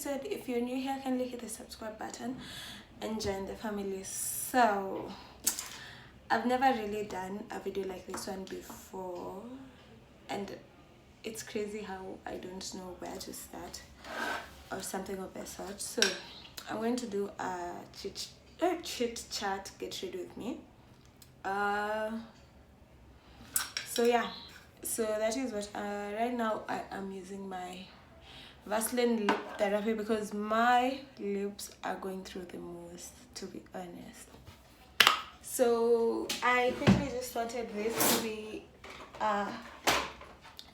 said, if you're new here, kindly hit the subscribe button and join the family. So I've never really done a video like this one before, and it's crazy how I don't know where to start or something of that sort. So I'm going to do a chit chat, get ready with me. So yeah, so that is what right now I am using my Vaseline lip therapy because my lips are going through the most, to be honest. So I quickly just started this to be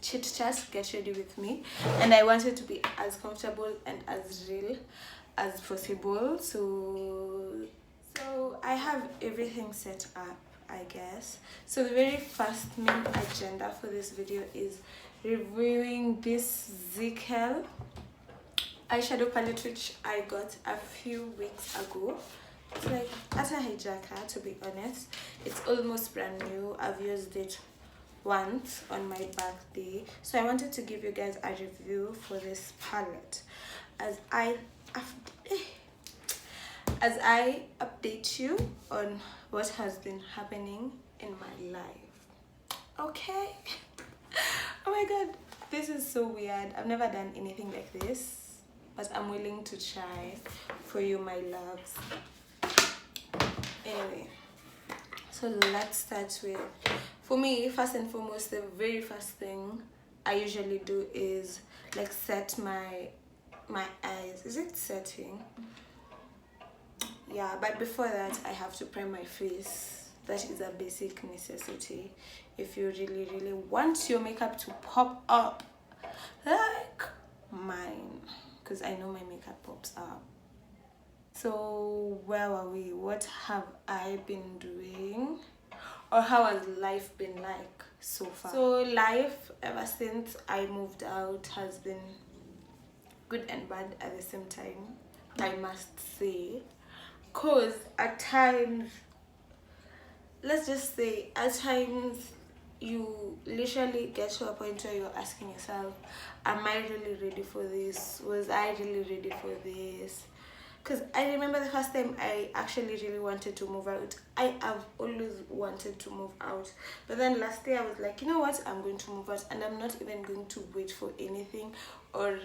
chit chat, get ready with me, and I wanted to be as comfortable and as real as possible. So I have everything set up, I guess. So the very first main agenda for this video is reviewing this Zikel eyeshadow palette, which I got a few weeks ago. It's like at a hijacker, to be honest. It's almost brand new. I've used it once on my birthday, so I wanted to give you guys a review for this palette as I update you on what has been happening in my life. Okay. Oh my god, this is so weird. I've never done anything like this, but I'm willing to try for you, my loves. Anyway, so let's start with, for me, first and foremost, the very first thing I usually do is like set my eyes. Is it setting? Yeah, but before that I have to prime my face. That is a basic necessity if you really want your makeup to pop up like mine, because I know my makeup pops up. So where were we? What have I been doing, or how has life been like so far? So life ever since I moved out has been good and bad at the same time, I must say. Cause at times, let's just say, at times you literally get to a point where you're asking yourself, am I really ready for this? Was I really ready for this? Because I remember the first time I actually really wanted to move out. I have always wanted to move out, but then last year I was like, you know what, I'm going to move out, and I'm not even going to wait for anything or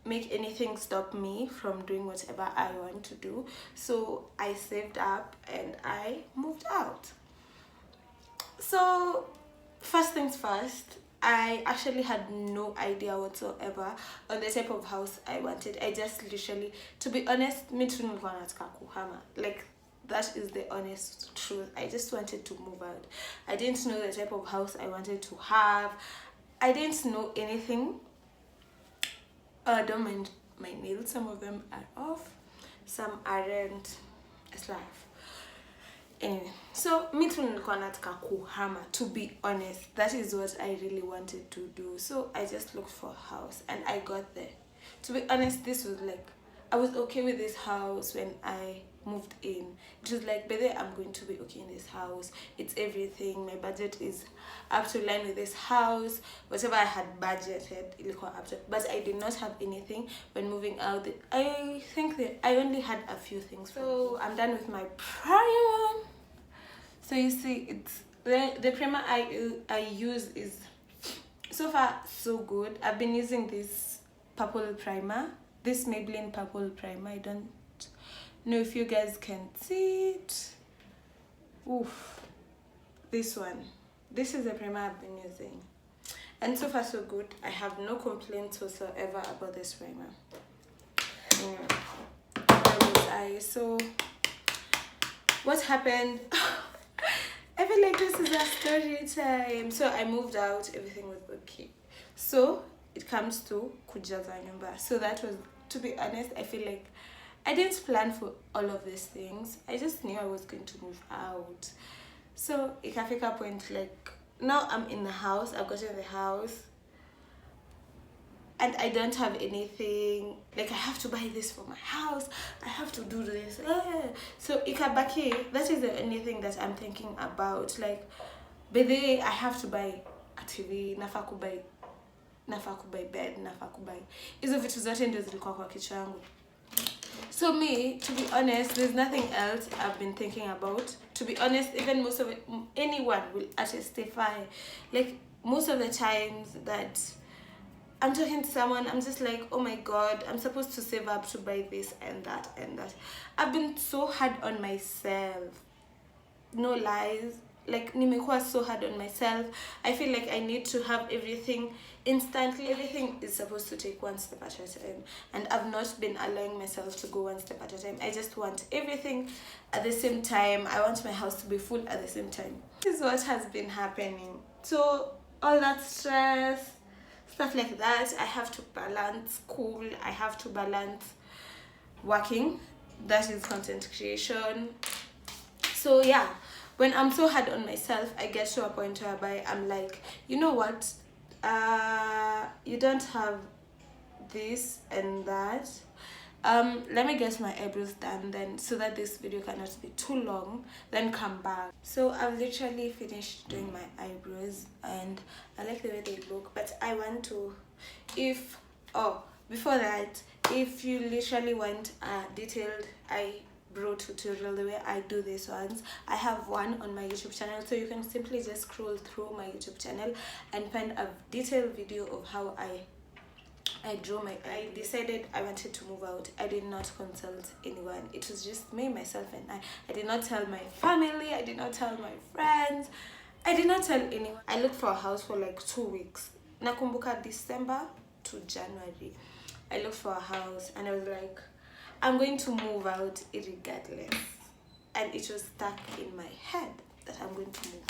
make anything stop me from doing whatever I want to do. So I saved up and I moved out. So first things first, I actually had no idea whatsoever on the type of house I wanted. I just literally, to be honest, me too nilikuwa nataka kuhama. Like, that is the honest truth. I just wanted to move out. I didn't know the type of house I wanted to have. I didn't know anything. Don't mind my nails, some of them are off, some aren't. It's life. Anyway, so me too nilikuwa nataka kuhama, to be honest. That is what I really wanted to do. So I just looked for a house and I got there. To be honest, this was like, I was okay with this house when I moved in. It was like, but I'm going to be okay in this house. It's everything. My budget is up to line with this house. Whatever I had budgeted, ilikuwa up to. But I did not have anything when moving out. I think that I only had a few things. So I'm done with my primer. So you see, it's the primer I use is so far so good. I've been using this purple primer, this Maybelline purple primer. I don't know if you guys can see it. Oof, this one. This is the primer I've been using, and so far so good. I have no complaints whatsoever about this primer. So what happened? I feel like this is a story time. So I moved out, everything was okay. So it comes to kujaza nyumba. So that was, to be honest, I feel like I didn't plan for all of these things. I just knew I was going to move out. So ikafika point, like, now I'm in the house, I've gotten the house, and I don't have anything. Like, I have to buy this for my house, I have to do this. So ikabaki, that is the only thing that I'm thinking about. Like, by the way, I have to buy a TV, nafa kubai nafaa kubuy bed, nafaa kubuy. Hizo vitu zote ndio zilikuwa kwa kichwa yangu. So me, to be honest, there's nothing else I've been thinking about. To be honest, even most of it, anyone will testify. Like, most of the times that I'm talking to someone, I'm just like, oh my god, I'm supposed to save up to buy this and that and that. I've been so hard on myself. No lies. Like, nimekuwa so hard on myself. I feel like I need to have everything instantly. Everything is supposed to take one step at a time, and I've not been allowing myself to go one step at a time. I just want everything at the same time. I want my house to be full at the same time. This is what has been happening. So all that stress, stuff like that, I have to balance school, I have to balance working, that is content creation. So yeah, when I'm so hard on myself, I get to a point whereby I'm like, you know what, you don't have this and that, let me get my eyebrows done then, so that this video cannot be too long, then come back. So I've literally finished doing my eyebrows and I like the way they look, but I want to, before that, if you literally want a detailed eyebrow tutorial the way I do these ones, I have one on my YouTube channel, so you can simply just scroll through my YouTube channel and find a detailed video of how I drew my. I decided I wanted to move out. I did not consult anyone. It was just me, myself, and I did not tell my family, I did not tell my friends, I did not tell anyone. I looked for a house for like 2 weeks. Nakumbuka December to January, I looked for a house and I was like, I'm going to move out regardless. And it was stuck in my head that I'm going to move.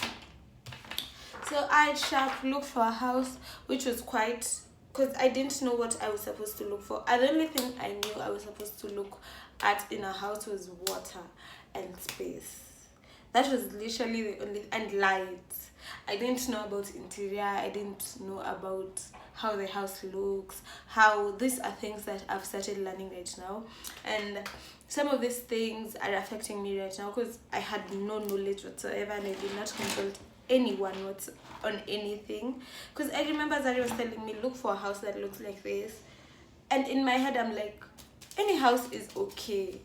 So I looked for a house which was quite, because I didn't know what I was supposed to look for. And the only thing I knew I was supposed to look at in a house was water and space. That was literally the only, and lights. I didn't know about interior, I didn't know about how the house looks, how these are things that I've started learning right now. And some of these things are affecting me right now because I had no knowledge whatsoever and I did not consult anyone on anything. Because I remember Zari was telling me, look for a house that looks like this. And in my head, I'm like, any house is okay.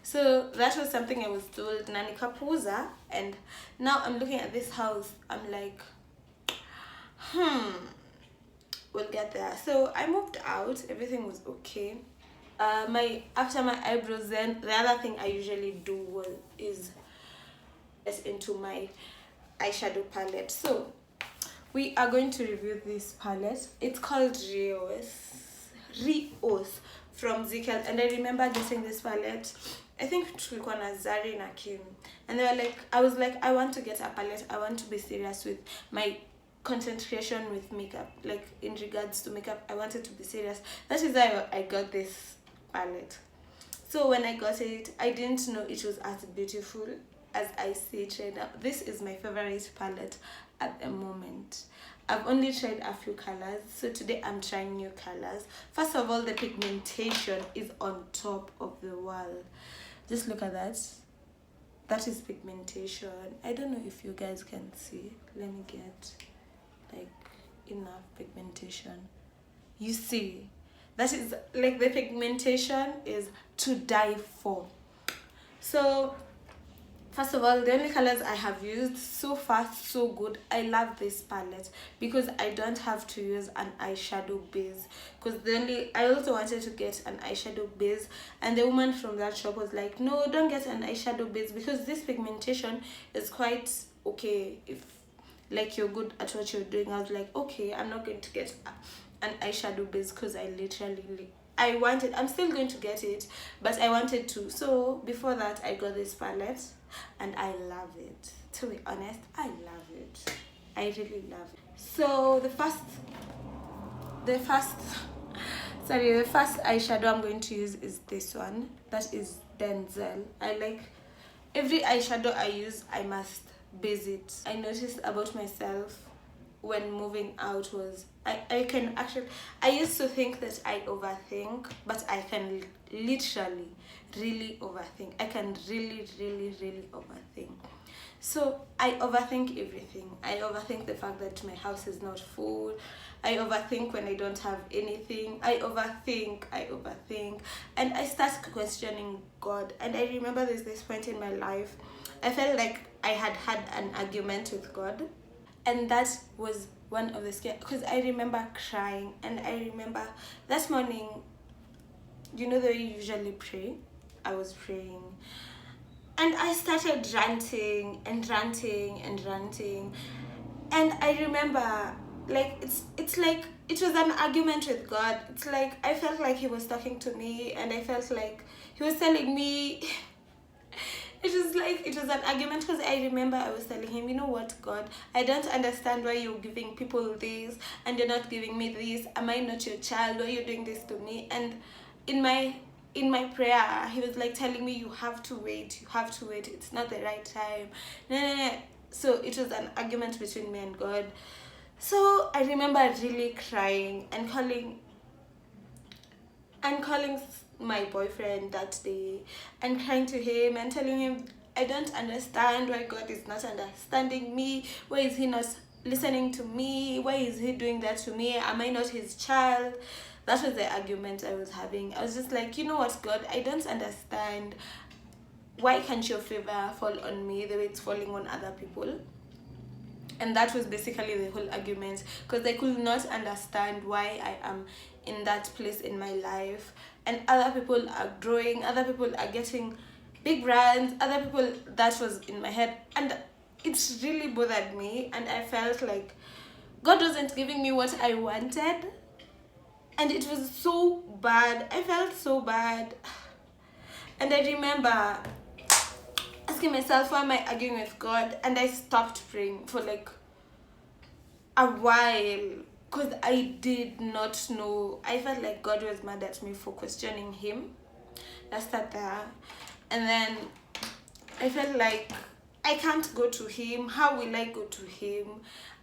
So that was something I was told, Nani Kapuza, and now I'm looking at this house, I'm like, we'll get there. So I moved out, everything was okay. After my eyebrows, then the other thing I usually do is into my eyeshadow palette. So we are going to review this palette. It's called Rios from Zikel, and I remember getting this palette, I think tulikuwa na Zari na Kim, and they were like, I was like, I want to get a palette, I want to be serious with my content creation with makeup, like in regards to makeup, I wanted to be serious. That is why I got this palette. So when I got it, I didn't know it was as beautiful as I see it right now. This is my favorite palette at the moment. I've only tried a few colors, so today I'm trying new colors. First of all, the pigmentation is on top of the wall. Just look at that. That is pigmentation. I don't know if you guys can see. Let me get like enough pigmentation. You see, that is like, the pigmentation is to die for. So first of all, the only colors I have used so far, so good. I love this palette because I don't have to use an eyeshadow base, because I also wanted to get an eyeshadow base, and the woman from that shop was like, no, don't get an eyeshadow base because this pigmentation is quite okay if like you're good at what you're doing. I was like, okay, I'm not going to get an eyeshadow base because I'm still going to get it, but I wanted to. So before that, I got this palette and I love it. To be honest, I love it. I really love it. So the first eyeshadow I'm going to use is this one. That is Denzel. I like every eyeshadow I use, I must base it. I noticed about myself when moving out was I used to think that I overthink, but I can literally really overthink. I can really overthink. So I overthink everything. I overthink the fact that my house is not full. I overthink when I don't have anything. I overthink. And I start questioning God. And I remember there's this point in my life, I felt like I had an argument with God. And that was one of the scary, because I remember crying. And I remember that morning, you know the way you usually pray? I was praying. And I started ranting. And I remember, like, it's like it was an argument with God. It's like I felt like he was talking to me, and I felt like he was telling me it was an argument, because I remember I was telling him, you know what, God, I don't understand why you're giving people this and you're not giving me this. Am I not your child? Why are you doing this to me? And in my prayer, he was like telling me, you have to wait, it's not the right time. No. So it was an argument between me and God. So I remember really crying and calling my boyfriend that day and crying to him and telling him, I don't understand why God is not understanding me. Why is he not listening to me? Why is he doing that to me? Am I not his child? That was the argument I was having. I was just like, you know what, God, I don't understand. Why can't your favor fall on me the way it's falling on other people? And that was basically the whole argument, because I could not understand why I am in that place in my life, and other people are growing, other people are getting big brands, other people. That was in my head, and it's really bothered me, and I felt like God wasn't giving me what I wanted, and it was so bad. I felt so bad. And I remember asking myself, why am I arguing with God? And I stopped praying for like a while, because I did not know. I felt like God was mad at me for questioning him. That's that there. And then I felt like I can't go to him. How will I go to him?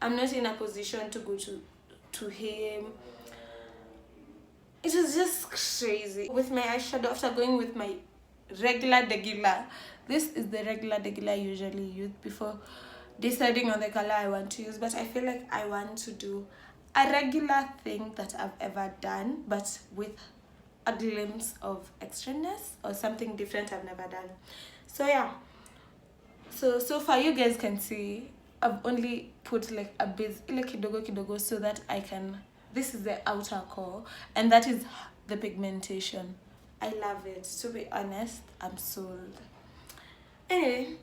I'm not in a position to go to him. It was just crazy. With my eyeshadow, after going with my regular, this is the regular I usually use before deciding on the color I want to use, but I feel like I want to do a regular thing that I've ever done, but with a glimpse of extraness or something different I've never done. So yeah, so far you guys can see I've only put like a base kidogo so that I can, this is the outer core, and that is the pigmentation. I love it, to be honest. I'm sold. Anyway,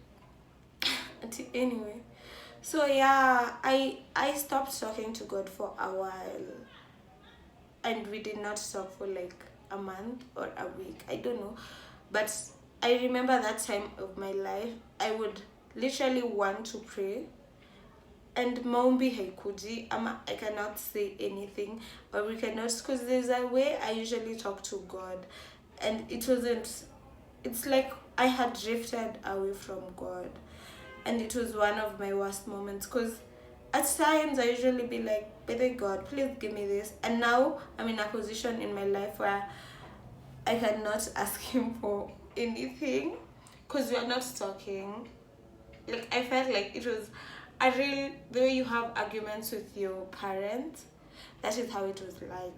so yeah, I stopped talking to God for a while, and we did not talk for like a month or a week, I don't know. But I remember that time of my life, I would literally want to pray, and maombi haikuji, I cannot say anything, or we cannot, because there's a way I usually talk to God, and it's like I had drifted away from God. And it was one of my worst moments, because at times I usually be like, baby God, please give me this. And now I'm in a position in my life where I cannot ask him for anything, because we are not talking. Like, I felt like it was the way you have arguments with your parents, that is how it was like.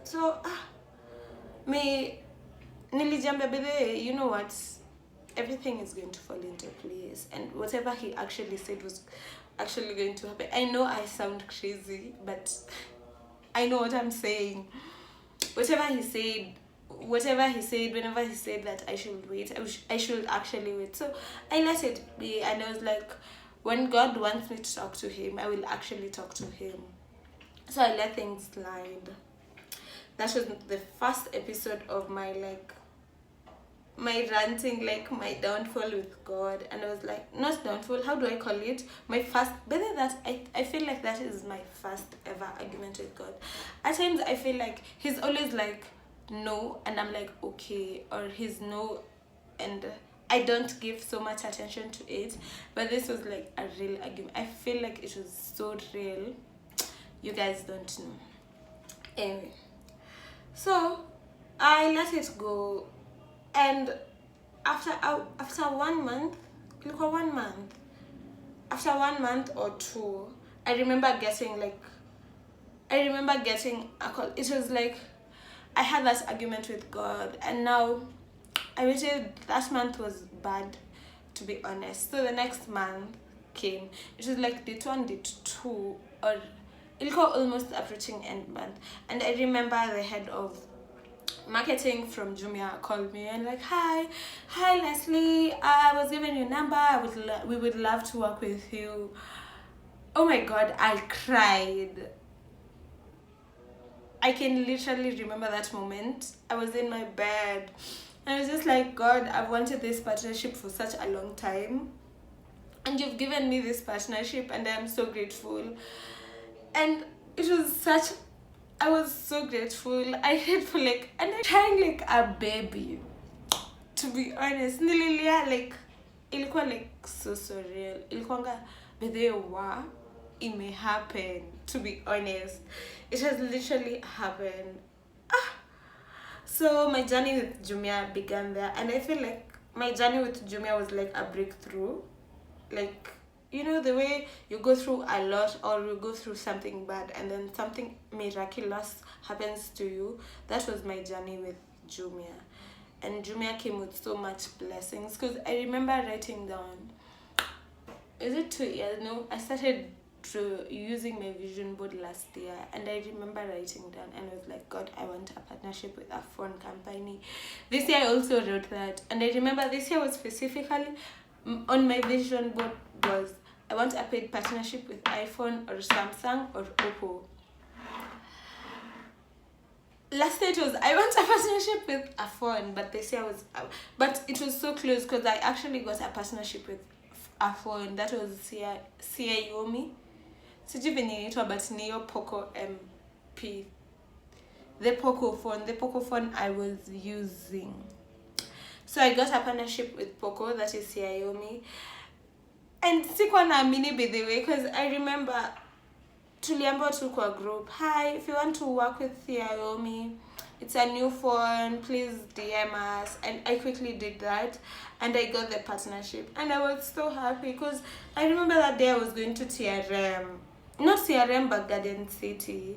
So nilijambia, baby, you know what, everything is going to fall into place, and whatever he actually said was actually going to happen. I know I sound crazy, but I know what I'm saying. Whatever he said, whenever he said that I should wait, I should actually wait. So I let it be, and I was like, when God wants me to talk to him, I will actually talk to him. So I let things slide. That was the first episode of my ranting, like my downfall with God. And I was like, not downfall, how do I call it, my first, better that I feel like that is my first ever argument with God. At times I feel like he's always like no, and I'm like okay, or he's no, and I don't give so much attention to it. But this was like a real argument. I feel like it was so real. You guys don't know. Anyway, so I let it go. And after 1 month, look at 1 month, after 1 month or 2, I remember getting a call. It was like I had that argument with God, and now I waited. Last month was bad, to be honest. So the next month came. It was like day 1, day 2, or it'll almost approaching end month. And I remember the head of marketing from Jumia called me and like, hi Leslie, I was given your number. We would love to work with you. Oh my God, I cried. I can literally remember that moment. I was in my bed and I was just like, God, I've wanted this partnership for such a long time, and you've given me this partnership, and I'm so grateful. And it was I was so grateful. I grateful, like, and I'm crying like a baby, to be honest. Nililia like, ilikuwa like so surreal. Ilikuwanga bedhewa, it may happen, to be honest. It has literally happened. So my journey with Jumia began there, and I feel like my journey with Jumia was like a breakthrough. Like, you know, the way you go through a lot, or you go through something bad and then something miraculous happens to you. That was my journey with Jumia. And Jumia came with so much blessings, because I remember writing down, is it 2 years? No, I started using my vision board last year, and I remember writing down, and I was like, God, I want a partnership with a phone company. This year I also wrote that, and I remember this year was specifically on my vision board was, I want a paid partnership with iPhone or Samsung or Oppo. Last year it was, I want a partnership with a phone, but this year was, but it was so close, because I actually got a partnership with a phone. That was Xiaomi. Sijui venye inaitwa, but niyo Poco MP. The Poco phone I was using. So I got a partnership with Poco, that is Xiaomi. And sikuwa naamini, by the way, because I remember tuliambiwa tu kwa group, hi, if you want to work with Xiaomi, it's a new phone, please DM us. And I quickly did that, and I got the partnership, and I was so happy, because I remember that day I was going to TRM, not TRM but Garden City,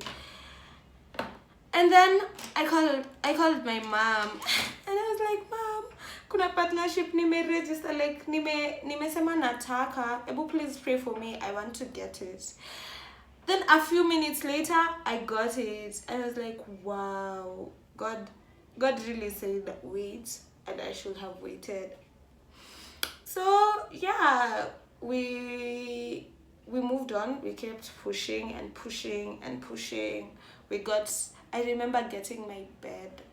and then I called my mom, and I was like, Mom, kuna partnership register, like nimesema nataka, ebu please pray for me, I want to get it. Then a few minutes later, I got it. And I was like, wow, God really said wait, and I should have waited. So yeah, we moved on. We kept pushing and pushing and pushing. I remember getting my bed,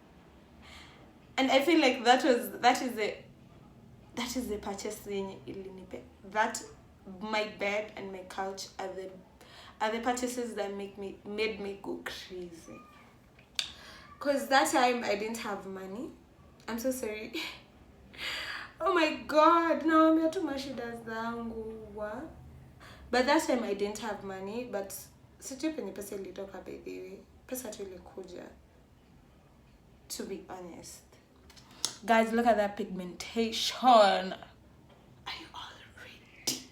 and I feel like that is the purchase thing. That my bed and my couch are the purchases that made me go crazy. Because that time I didn't have money. I'm so sorry. Oh my God, now I'm too much zangu. But that time I didn't have money, but sijui penye pesa ilitoka, by the way. Pesa tu ilikuja, to be honest. Guys, look at that pigmentation. Are you all ready?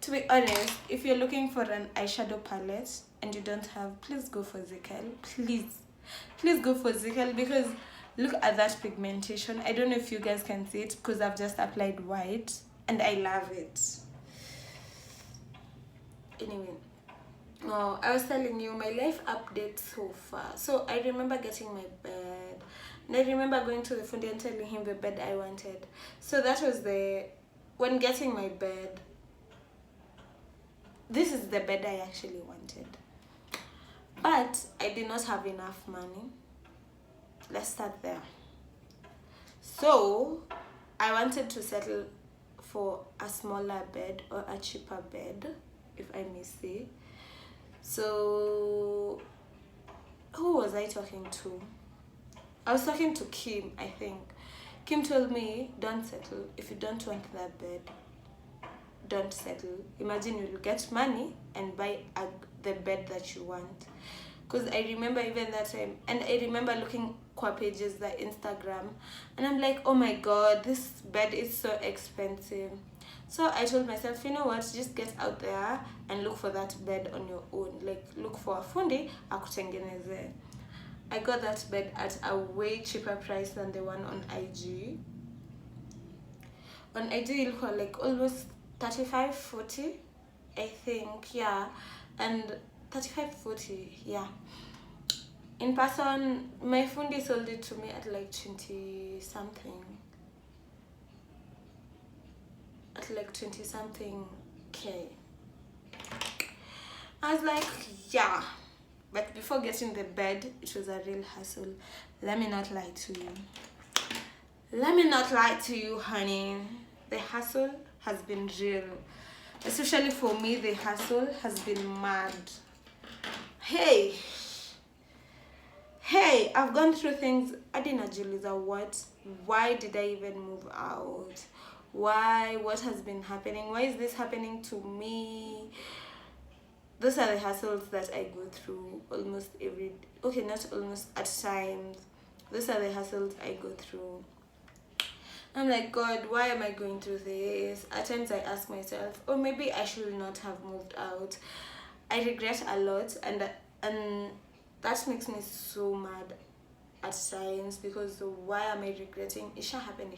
To be honest, if you're looking for an eyeshadow palette and you don't have, please go for Zikel. Please go for Zikel, because look at that pigmentation. I don't know if you guys can see it, because I've just applied white and I love it. Anyway, I was telling you my life update so far. So I remember getting my bed, and I remember going to the fundi and telling him the bed I wanted. So that was when getting my bed. This is the bed I actually wanted, but I did not have enough money. Let's start there. So I wanted to settle for a smaller bed, or a cheaper bed, if I may say. So who was I talking to? I was talking to Kim, I think. Kim told me, don't settle. If you don't want that bed, don't settle. Imagine you'll get money and buy the bed that you want. Because I remember even that time, and I remember looking kwa pages, the Instagram, and I'm like, oh my God, this bed is so expensive. So I told myself, you know what, just get out there and look for that bed on your own. Like, look for a fundi akutengeneze. I got that bed at a way cheaper price than the one on IG. On IG ilikuwa like almost 35-40, I think, yeah, and 35-40, yeah. In person, my fundi sold it to me at like 20 something. At like 20 something K. I was like, yeah. But before getting the bed, it was a real hassle. Let me not lie to you. Let me not lie to you, honey. The hassle has been real. Especially for me, the hassle has been mad. Hey, I've gone through things. I didn't jiuliza what? Why did I even move out? Why? What has been happening? Why is this happening to me? Those are the hassles that I go through almost every, okay, not almost, at times. Those are the hassles I go through. I'm like, God, why am I going through this? At times I ask myself, oh, maybe I should not have moved out. I regret a lot, and that makes me so mad at times, because why am I regretting? Isha happen.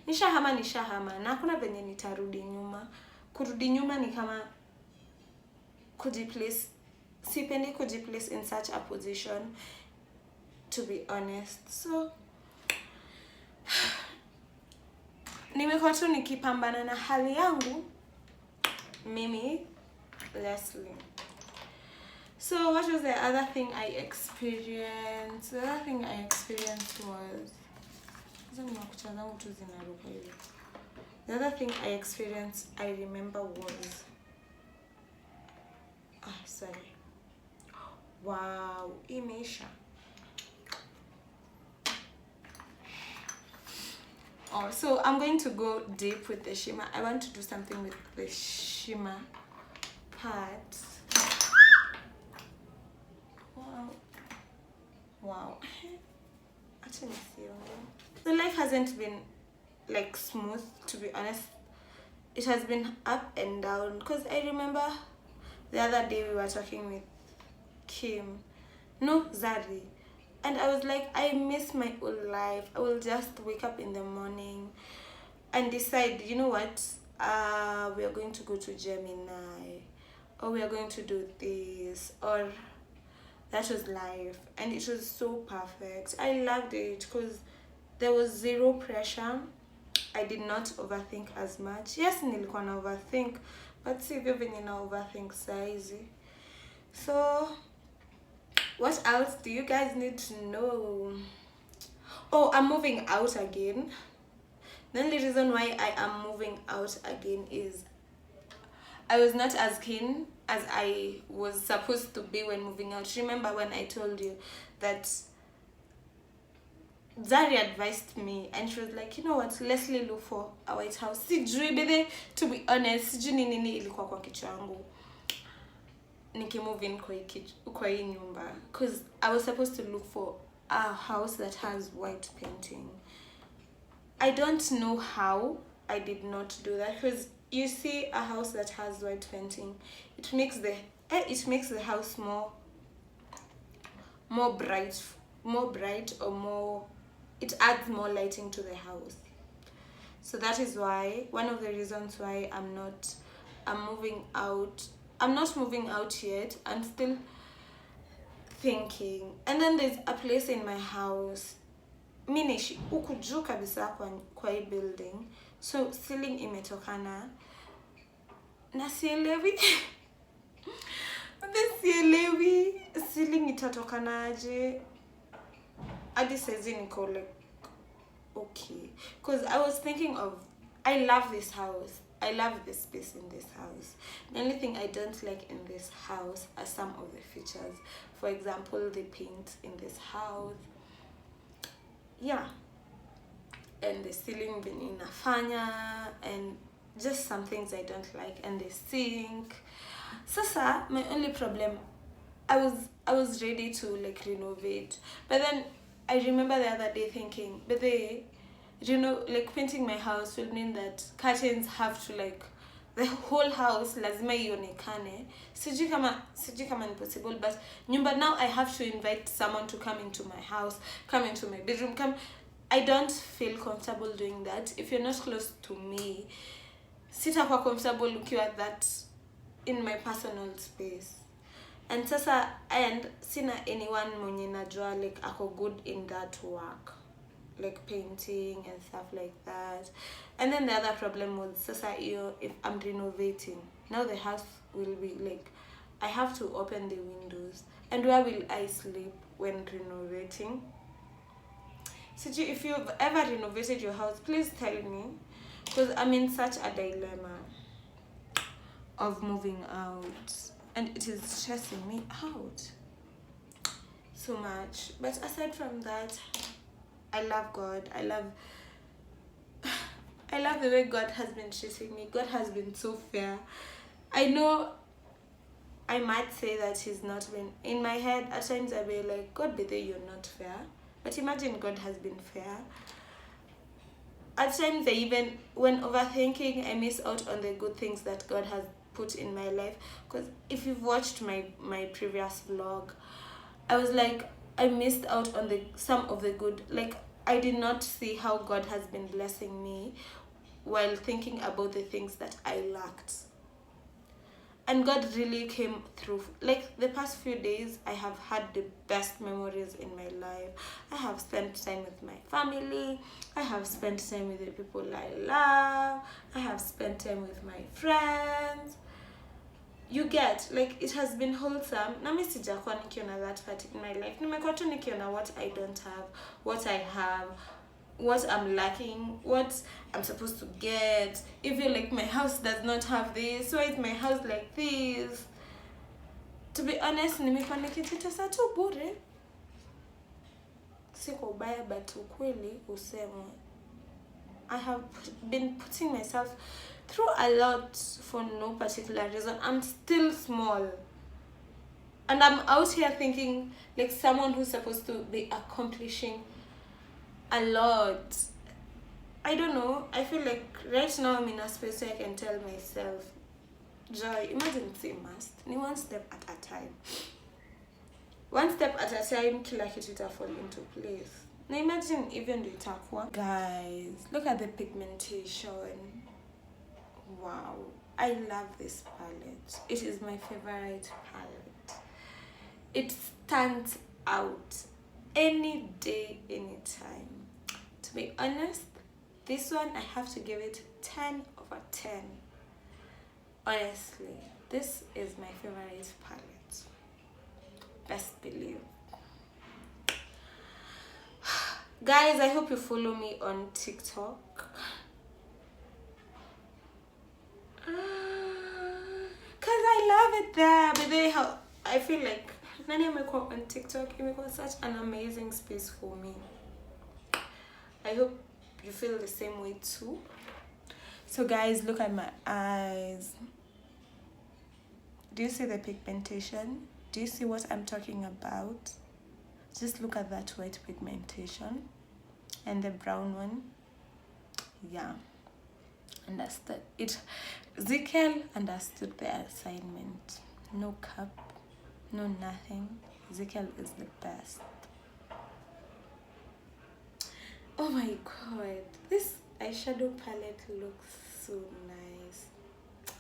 Nishahama. Na hakuna venye nitarudi nyuma. Kurudi nyuma ni kama kujiplace. Sipendi kujiplace in such a position, to be honest. So nimekuwa tu nikipambana na hali yangu mimi Leslie. So what was the other thing I experienced? The other thing I experienced was, the other thing I experienced, I remember, was, sorry, wow, imeisha. Oh, so I'm going to go deep with the shimmer. I want to do something with the shimmer part. Wow. Actually, the life hasn't been like smooth, to be honest. It has been up and down, because I remember the other day we were talking with Zari, and I was like, I miss my old life. I will just wake up in the morning and decide, you know what, we are going to go to Gemini, or we are going to do this, or that was life. And it was so perfect. I loved it because there was zero pressure. I did not overthink as much. Yes, nilikuwa na overthink, but sivyo venye na overthink saizi. So what else do you guys need to know? Oh, I'm moving out again. The only reason why I am moving out again is I was not as keen as I was supposed to be when moving out. Remember when I told you that Zari advised me, and she was like, you know what, Leslie, look for a white house. Sijui bede, to be honest, sijui nini ilikuwa kwa kichwa yangu nikimove in kwa hii nyumba, because I was supposed to look for a house that has white painting. I don't know how I did not do that, because you see a house that has white painting, it makes the house more bright, or more, it adds more lighting to the house. So that is why, one of the reasons why I'm not moving out yet. I'm still thinking. And then there's a place in my house, minishi huku juu kabisa kwa hii building, so ceiling imetokana na sielewi ceiling itatokana aje hadi saizi niko like okay, because I was thinking of, I love this house, I love the space in this house. The only thing I don't like in this house are some of the features. For example, the paint in this house, yeah, and the ceiling venye inafanya, and just some things I don't like, and the sink. Sasa, my only problem, I was ready to like renovate, but then I remember the other day thinking, but like painting my house will mean that curtains have to, like, the whole house lazima ionekane. Sijui kama ni possible, but nyumba now I have to invite someone to come into my house, come into my bedroom, I don't feel comfortable doing that. If you're not close to me, sitakuwa comfortable ukiwa that in my personal space. And sina anyone mwenye najua like ako good in that work, like painting and stuff like that. And then the other problem was if I'm renovating, now the house will be like, I have to open the windows, and where will I sleep when renovating? So if you've ever renovated your house, please tell me, because I'm in such a dilemma of moving out, and it is stressing me out so much. But aside from that, I love God. I love the way God has been treating me. God has been so fair. I know I might say that he's not been, in my head at times I'll be like, God, be there, you're not fair. But imagine God has been fair. At times when overthinking, I miss out on the good things that God has put in my life. Because if you've watched my previous vlog, I was like, I missed out on some of the good. Like, I did not see how God has been blessing me while thinking about the things that I lacked. And God really came through. Like, the past few days, I have had the best memories in my life. I have spent time with my family. I have spent time with the people I love. I have spent time with my friends. You get, like, it has been wholesome. Nami sijakuwa nikiona that part in my life. Nimekuwa tu nikiona what I don't have, what I have, what I'm lacking, what I'm supposed to get. If you're like, my house does not have this, why is my house like this? To be honest, nimekuwa nikijitesa tu bure. Siko ubaya, but ukweli usemwe. I have been putting myself through a lot for no particular reason. I'm still small. And I'm out here thinking like someone who's supposed to be accomplishing a lot. I don't know. I feel like right now I'm in a space where I can tell myself, Joy, imagine say must. Ni one step at a time. One step at a time, kila kitu ita fall into place. Now imagine even the itakuwa. Guys, look at the pigmentation. Wow. I love this palette. It is my favorite palette. It stands out any day, anytime. To be honest, this one I have to give it 10 over 10. Honestly, this is my favorite palette. Best believe. Guys, I hope you follow me on TikTok. Cause I love it there. But they have, I feel like Nani amekuwa on TikTok, imekuwa such an amazing space for me. I hope you feel the same way too. So guys, look at my eyes. Do you see the pigmentation? Do you see what I'm talking about? Just look at that white pigmentation and the brown one. Yeah, understood it. Zikel understood the assignment. No cap, no nothing. Zikel is the best. Oh my god, this eyeshadow palette looks so nice.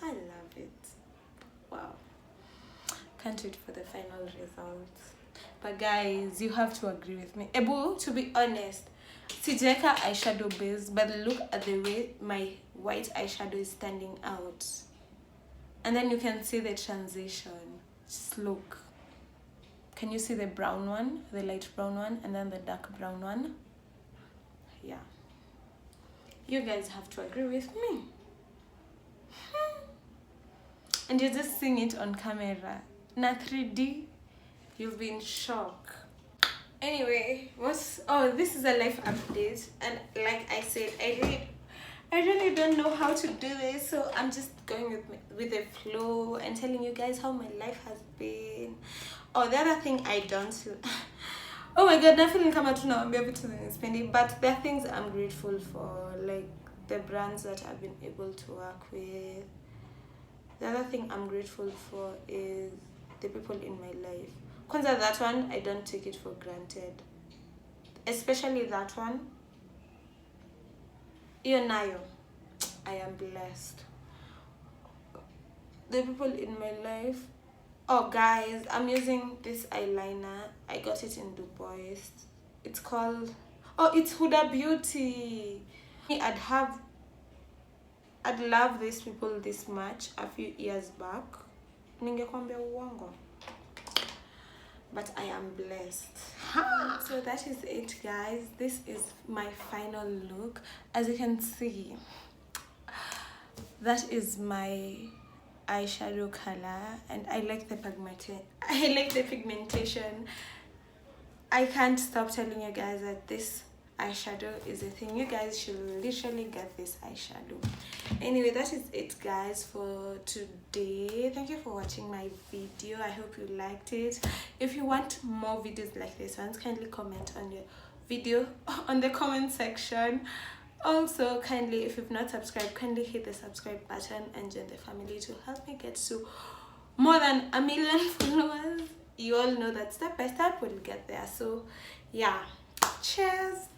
I love it. Wow, can't wait for the final results. But guys, you have to agree with me. Ebu, to be honest, sijeka eyeshadow base, but look at the way my white eyeshadow is standing out. And then you can see the transition. Just look. Can you see the brown one, the light brown one, and then the dark brown one? Yeah. You guys have to agree with me. And you're just seeing it on camera. Na 3D, you'll be in shock. Anyway, this is a life update, and like I said, I really don't know how to do this, so I'm just going with the flow and telling you guys how my life has been. Oh, the other thing I don't Oh my god, nothing come out now. I'm able to spending, but there are things I'm grateful for, like the brands that I've been able to work with. The other thing I'm grateful for is the people in my life. Kwanza, that one, I don't take it for granted. Especially that one. Iyo nayo, I am blessed. The people in my life. Oh guys, I'm using this eyeliner. I got it in Dubai. It's called, oh, it's Huda Beauty. I'd love these people this much a few years back. Ningekwambia uongo. But I am blessed. So that is it, guys. This is my final look. As you can see, that is my eyeshadow color, and I like the pigmentation. I can't stop telling you guys that this eyeshadow is a thing. You guys should literally get this eyeshadow. Anyway, that is it, guys, for today. Thank you for watching my video. I hope you liked it. If you want more videos like this ones, kindly comment on your video on the comment section. Also, kindly, if you've not subscribed, kindly hit the subscribe button and join the family to help me get to more than 1 million followers. You all know that step by step we'll get there. So yeah, cheers.